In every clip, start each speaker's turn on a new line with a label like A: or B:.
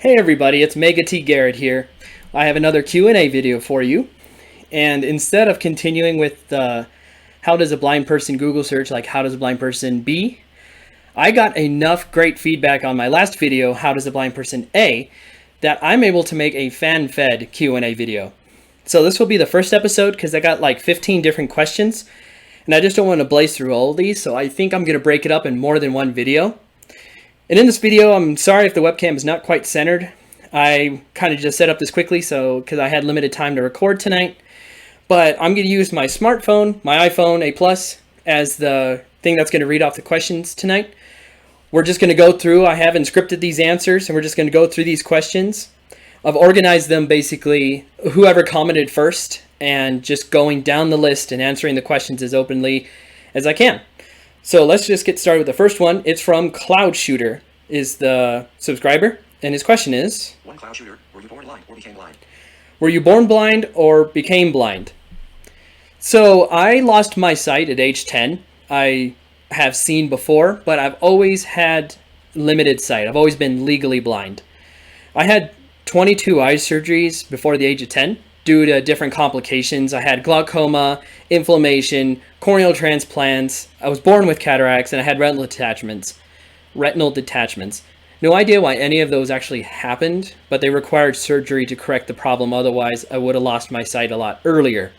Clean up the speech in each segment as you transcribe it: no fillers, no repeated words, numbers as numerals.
A: Hey everybody, it's Mega T Garrett here. I have another Q&A video for you. And instead of continuing with how does a blind person Google search, like how does a blind person B, I got enough great feedback on my last video, how does a blind person A, that I'm able to make a fan-fed Q&A video. So this will be the first episode because I got like 15 different questions. And I just don't want to blaze through all of these, so I think I'm going to break it up in more than one video. And in this video, I'm sorry if the webcam is not quite centered. I kind of just set up this quickly because I had limited time to record tonight. But I'm going to use my smartphone, my iPhone 8 Plus, as the thing that's going to read off the questions tonight. We're just going to go through, I haven't scripted these answers, and we're just going to go through these questions. I've organized them basically, whoever commented first, and just going down the list and answering the questions as openly as I can. So let's just get started with the first one. It's from Cloud Shooter, is the subscriber. And his question is,
B: One Cloud Shooter, were you born blind or became blind?
A: Were you born blind or became blind? So I lost my sight at age 10. I have seen before, but I've always had limited sight. I've always been legally blind. I had 22 eye surgeries before the age of 10. Due to different complications. I had glaucoma, inflammation, corneal transplants. I was born with cataracts, and I had retinal detachments. No idea why any of those actually happened, but they required surgery to correct the problem. Otherwise, I would have lost my sight a lot earlier.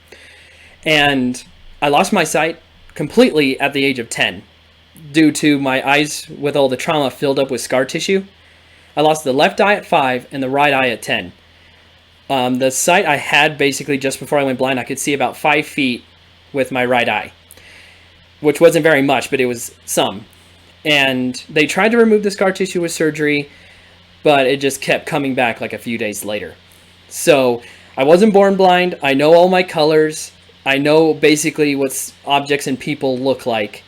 A: And I lost my sight completely at the age of 10 due to my eyes with all the trauma filled up with scar tissue. I lost the left eye at 5 and the right eye at 10. The sight I had basically just before I went blind, I could see about 5 feet with my right eye, which wasn't very much, but it was some. And they tried to remove the scar tissue with surgery, but it just kept coming back like a few days later. So I wasn't born blind. I know all my colors. I know basically what objects and people look like.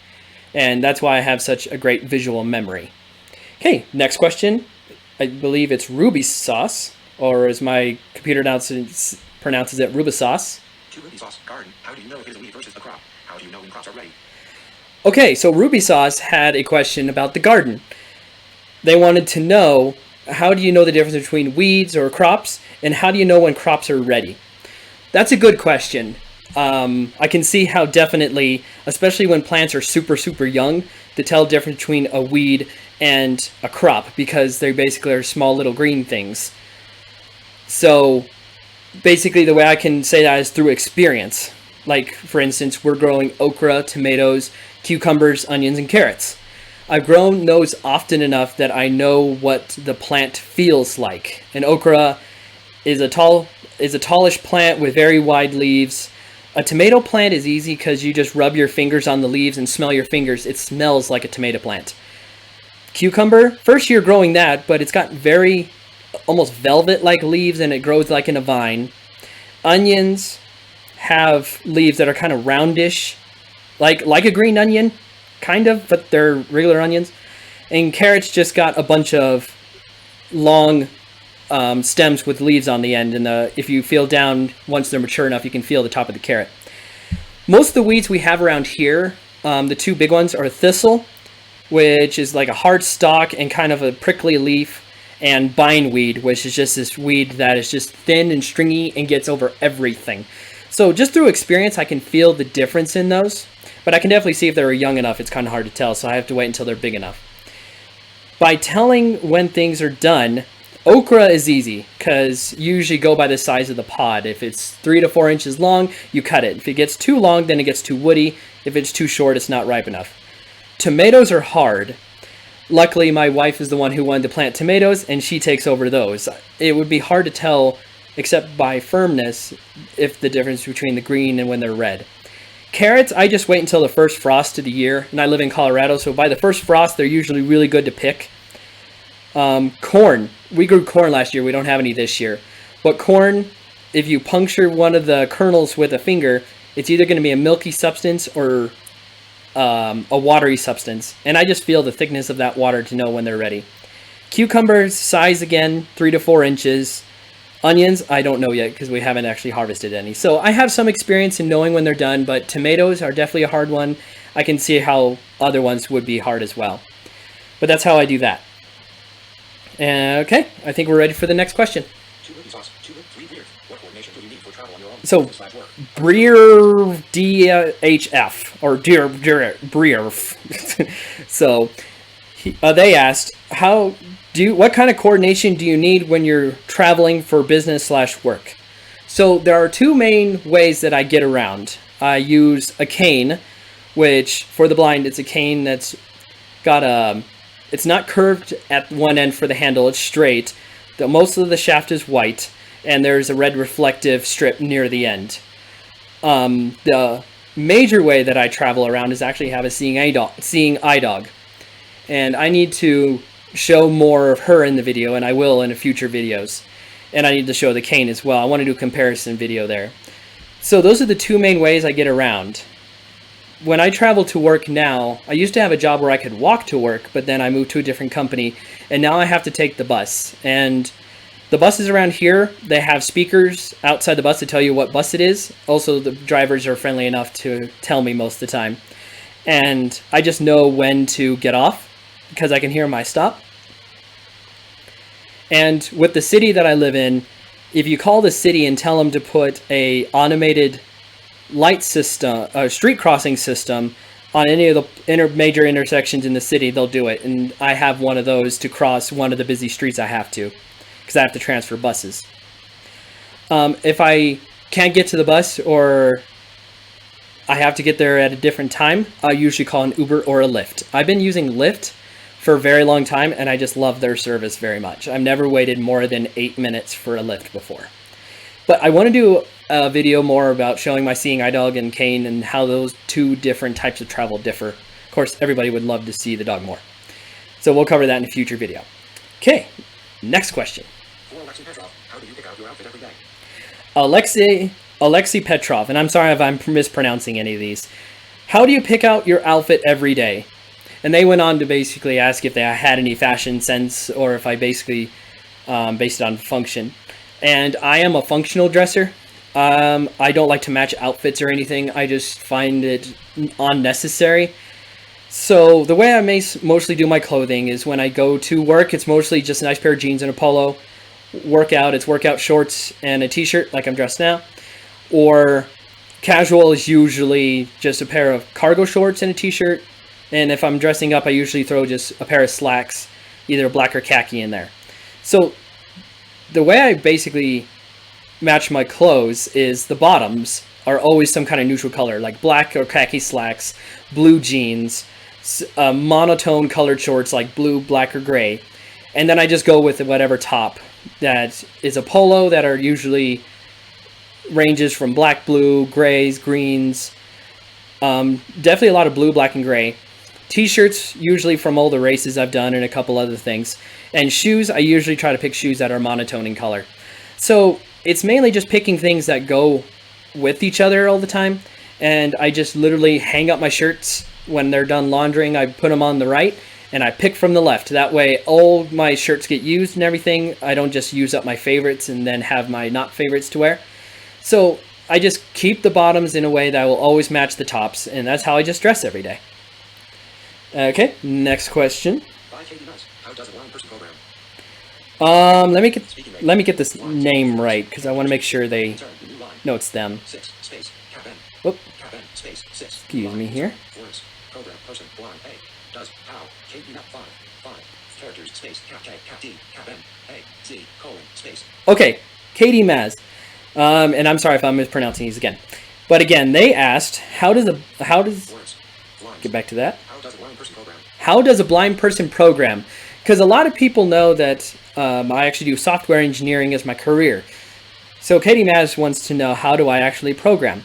A: And that's why I have such a great visual memory. Okay, next question. I believe it's Ruby Sauce. Or as my computer pronounces it, Rubisauce.
B: To Ruby Sauce Garden, how do you know if it is a weed versus a crop? How do you know when crops are ready?
A: Okay, so Rubisauce had a question about the garden. They wanted to know, how do you know the difference between weeds or crops, and how do you know when crops are ready? That's a good question. I can see how definitely, especially when plants are super young, to tell the difference between a weed and a crop, because they basically are small little green things. So basically the way I can say that is through experience. Like, for instance, we're growing okra, tomatoes, cucumbers, onions, and carrots. I've grown those often enough that I know what the plant feels like. An okra is a tallish plant with very wide leaves. A tomato plant is easy because you just rub your fingers on the leaves and smell your fingers. It smells like a tomato plant. Cucumber, first year growing that, but it's got very almost velvet-like leaves, and it grows like in a vine. Onions have leaves that are kind of roundish, like a green onion, kind of, but they're regular onions. And carrots just got a bunch of long stems with leaves on the end, and if you feel down, once they're mature enough, you can feel the top of the carrot. Most of the weeds we have around here, the two big ones are thistle, which is like a hard stalk and kind of a prickly leaf, and bindweed, which is just this weed that is just thin and stringy and gets over everything. So just through experience, I can feel the difference in those, but I can definitely see if they're young enough, it's kind of hard to tell, so I have to wait until they're big enough. By telling when things are done, okra is easy, because you usually go by the size of the pod. If it's 3 to 4 inches long, you cut it. If it gets too long, then it gets too woody. If it's too short, it's not ripe enough. Tomatoes are hard. Luckily, my wife is the one who wanted to plant tomatoes, and she takes over those. It would be hard to tell, except by firmness, if the difference between the green and when they're red. Carrots, I just wait until the first frost of the year, and I live in Colorado, so by the first frost, they're usually really good to pick. Corn. We grew corn last year. We don't have any this year. But corn, if you puncture one of the kernels with a finger, it's either going to be a milky substance or a watery substance, and I just feel the thickness of that water to know when they're ready. Cucumbers, size again, 3 to 4 inches. Onions, I don't know yet because we haven't actually harvested any. So I have some experience in knowing when they're done, but tomatoes are definitely a hard one. I can see how other ones would be hard as well. But that's how I do that. Okay, I think we're ready for the next question.
B: 2 Ruby sauce, 2 3 beer. What coordination do you need for travel on your own?
A: So,
B: Slash work.
A: Breer DHF or Breer. So, they asked, what kind of coordination do you need when you're traveling for business/work? So there are two main ways that I get around. I use a cane, which for the blind, it's a cane that's got it's not curved at one end for the handle, it's straight. Most of the shaft is white, and there's a red reflective strip near the end. The major way that I travel around is actually have a seeing eye dog. And I need to show more of her in the video, and I will in future videos. And I need to show the cane as well. I want to do a comparison video there. So those are the two main ways I get around. When I travel to work now, I used to have a job where I could walk to work, but then I moved to a different company, and now I have to take the bus. And the buses around here, they have speakers outside the bus to tell you what bus it is. Also, the drivers are friendly enough to tell me most of the time. And I just know when to get off because I can hear my stop. And with the city that I live in, if you call the city and tell them to put a automated light system, street crossing system on any of the major intersections in the city, they'll do it. And I have one of those to cross one of the busy streets I have to, because I have to transfer buses. If I can't get to the bus or I have to get there at a different time, I usually call an Uber or a Lyft. I've been using Lyft for a very long time, and I just love their service very much. I've never waited more than 8 minutes for a Lyft before. But I want to do a video more about showing my seeing eye dog and cane and how those two different types of travel differ. Of course, everybody would love to see the dog more. So we'll cover that in a future video. Okay, next question.
B: For Alexei Petrov, how do you pick out your outfit every day?
A: Alexei Petrov, and I'm sorry if I'm mispronouncing any of these. How do you pick out your outfit every day? And they went on to basically ask if they had any fashion sense or if I basically based it on function. And I am a functional dresser. I don't like to match outfits or anything. I just find it unnecessary. So the way I mostly do my clothing is when I go to work, it's mostly just a nice pair of jeans and a polo. Workout, it's workout shorts and a t-shirt like I'm dressed now. Or casual is usually just a pair of cargo shorts and a t-shirt. And if I'm dressing up, I usually throw just a pair of slacks, either black or khaki in there. So the way I basically match my clothes is the bottoms are always some kind of neutral color, like black or khaki slacks, blue jeans, monotone colored shorts like blue, black, or gray. And then I just go with whatever top that is a polo that are usually ranges from black, blue, grays, greens, definitely a lot of blue, black, and gray. T-shirts, usually from all the races I've done and a couple other things. And shoes, I usually try to pick shoes that are monotone in color. So it's mainly just picking things that go with each other all the time. And I just literally hang up my shirts when they're done laundering. I put them on the right and I pick from the left. That way all my shirts get used and everything. I don't just use up my favorites and then have my not favorites to wear. So I just keep the bottoms in a way that will always match the tops. And that's how I just dress every day. Okay, next question.
B: By Katie Nuss, how does a blind person program?
A: Let me get this name right because I want to make sure they
B: Insert the new line.
A: know it's them.
B: 6 space cap n.
A: Whoop.
B: Cap n space 6.
A: Excuse me here.
B: Words. Program person blind A. Does how Katie Nuss 5 characters space cap K cap D cap N A Z colon space.
A: Okay, Katie Maz. And I'm sorry if I'm mispronouncing these again. But again, they asked, how does
B: Words. Blinds.
A: get back to that?
B: How does a blind person program?
A: How does a blind person program? Because a lot of people know that I actually do software engineering as my career. So Katie Maz wants to know, how do I actually program?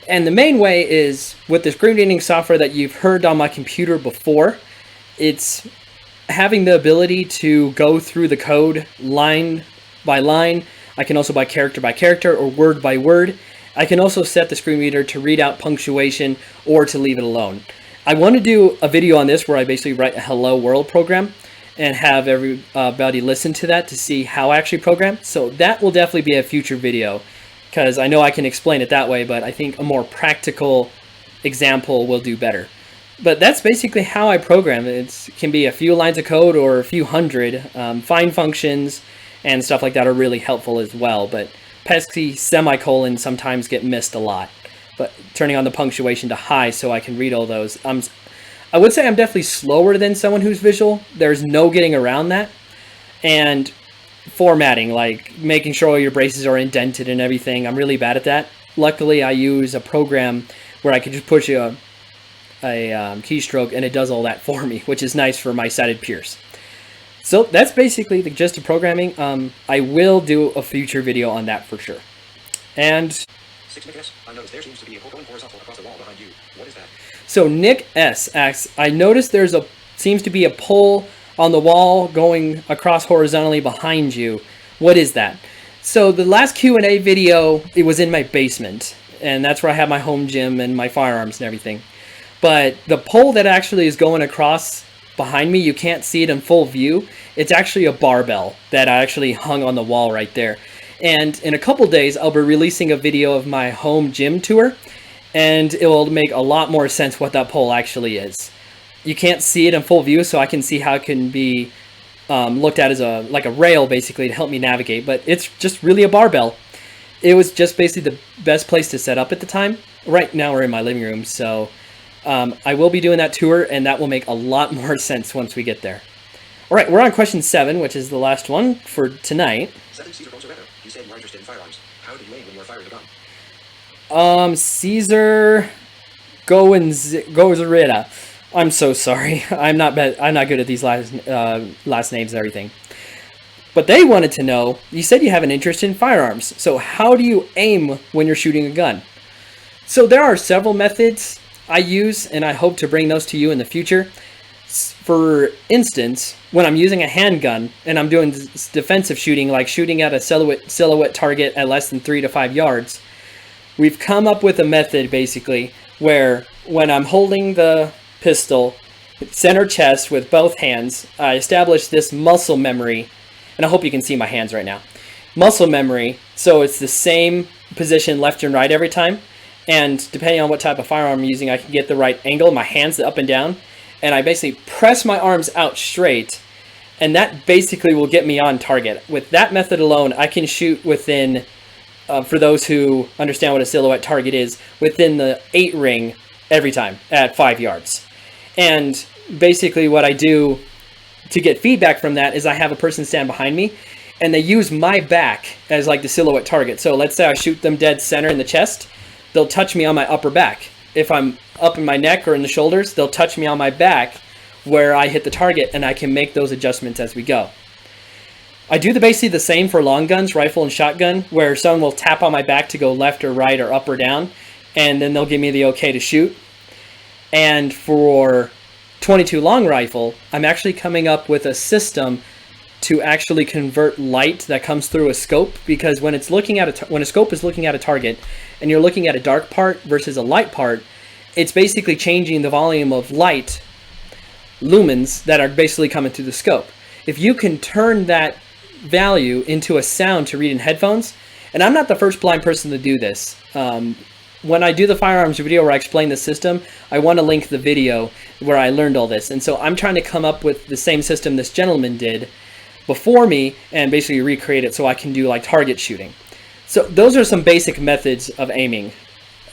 A: And the main way is with the screen reading software that you've heard on my computer before. It's having the ability to go through the code line by line. I can also by character or word by word. I can also set the screen reader to read out punctuation or to leave it alone. I want to do a video on this where I basically write a hello world program and have everybody listen to that to see how I actually program. So that will definitely be a future video because I know I can explain it that way, but I think a more practical example will do better. But that's basically how I program. It can be a few lines of code or a few hundred. Find functions and stuff like that are really helpful as well. But pesky semicolons sometimes get missed a lot. But turning on the punctuation to high so I can read all those. I would say I'm definitely slower than someone who's visual. There's no getting around that. And formatting, like making sure all your braces are indented and everything, I'm really bad at that. Luckily, I use a program where I can just push a keystroke and it does all that for me, which is nice for my sighted peers. So that's basically the gist of programming. I will do a future video on that for sure. And
B: 6 Nick S. I noticed there seems to be a hole going horizontal across the wall behind you. What is that?
A: so Nick S asks, I noticed seems to be a pole on the wall going across horizontally behind you. What is that? So the last Q&A video, it was in my basement, and that's where I have my home gym and my firearms and everything. But the pole that actually is going across behind me, you can't see it in full view. It's actually a barbell that I actually hung on the wall right there. And in a couple days, I'll be releasing a video of my home gym tour, and it will make a lot more sense what that pole actually is. You can't see it in full view, so I can see how it can be looked at as like a rail, basically, to help me navigate. But it's just really a barbell. It was just basically the best place to set up at the time. Right now we're in my living room, so I will be doing that tour, and that will make a lot more sense once we get there. All right, we're on question 7, which is the last one for tonight.
B: 7 Caesar Bonzaretta. You said you are interested in firearms. How do you aim when you are firing a gun?
A: Caesar Gozarita. I'm so sorry. I'm not good at these last names and everything. But they wanted to know, you said you have an interest in firearms. So how do you aim when you're shooting a gun? So there are several methods I use, and I hope to bring those to you in the future. For instance, when I'm using a handgun and I'm doing defensive shooting, like shooting at a silhouette target at less than 3 to 5 yards, we've come up with a method basically where when I'm holding the pistol center chest with both hands, I establish this muscle memory, and I hope you can see my hands right now. Muscle memory, so it's the same position left and right every time, and depending on what type of firearm I'm using, I can get the right angle, my hands up and down, and I basically press my arms out straight, and that basically will get me on target. With that method alone, I can shoot within, for those who understand what a silhouette target is, within the 8 ring every time at 5 yards. And basically what I do to get feedback from that is I have a person stand behind me, and they use my back as like the silhouette target. So let's say I shoot them dead center in the chest, they'll touch me on my upper back. If I'm up in my neck or in the shoulders, they'll touch me on my back where I hit the target, and I can make those adjustments as we go. I do basically the same for long guns, rifle and shotgun, where someone will tap on my back to go left or right or up or down, and then they'll give me the okay to shoot. And for 22 long rifle, I'm actually coming up with a system to actually convert light that comes through a scope, because when it's looking at when a scope is looking at a target and you're looking at a dark part versus a light part, it's basically changing the volume of light lumens that are basically coming through the scope. If you can turn that value into a sound to read in headphones, and I'm not the first blind person to do this. When I do the firearms video where I explain the system, I want to link the video where I learned all this. And so I'm trying to come up with the same system this gentleman did before me and basically recreate it so I can do like target shooting. So those are some basic methods of aiming.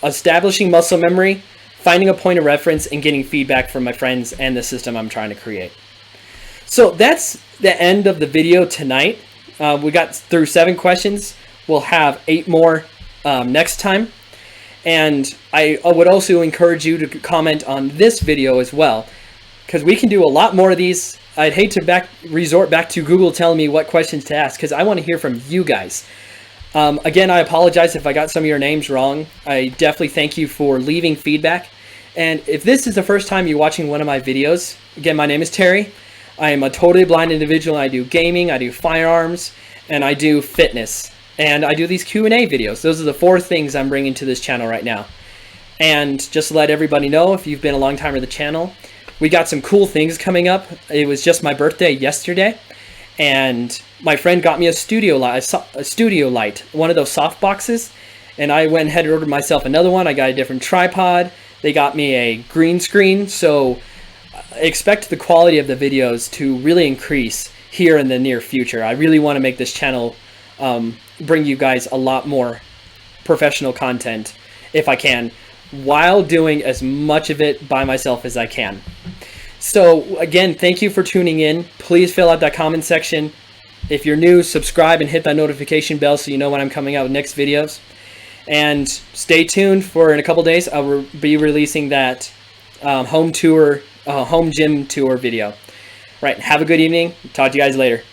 A: Establishing muscle memory, finding a point of reference, and getting feedback from my friends and the system I'm trying to create. So that's the end of the video tonight. We got through 7 questions. We'll have 8 more next time. And I would also encourage you to comment on this video as well, because we can do a lot more of these. I'd hate to resort back to Google telling me what questions to ask, because I want to hear from you guys. Again, I apologize if I got some of your names wrong. I definitely thank you for leaving feedback. And if this is the first time you're watching one of my videos, again, my name is Terry. I am a totally blind individual. I do gaming, I do firearms, and I do fitness. And I do these Q&A videos. Those are the 4 things I'm bringing to this channel right now. And just to let everybody know, if you've been a long timer of the channel, we got some cool things coming up. It was just my birthday yesterday, and my friend got me a studio light, one of those soft boxes, and I went ahead and ordered myself another one. I got a different tripod, They got me a green screen, so expect the quality of the videos to really increase here in the near future. I really want to make this channel bring you guys a lot more professional content if I can, while doing as much of it by myself as I can. So again, thank you for tuning in. Please fill out that comment section. If you're new, subscribe and hit that notification bell so you know when I'm coming out with next videos. And stay tuned for in a couple days. I'll be releasing that home gym tour video. Right, have a good evening. Talk to you guys later.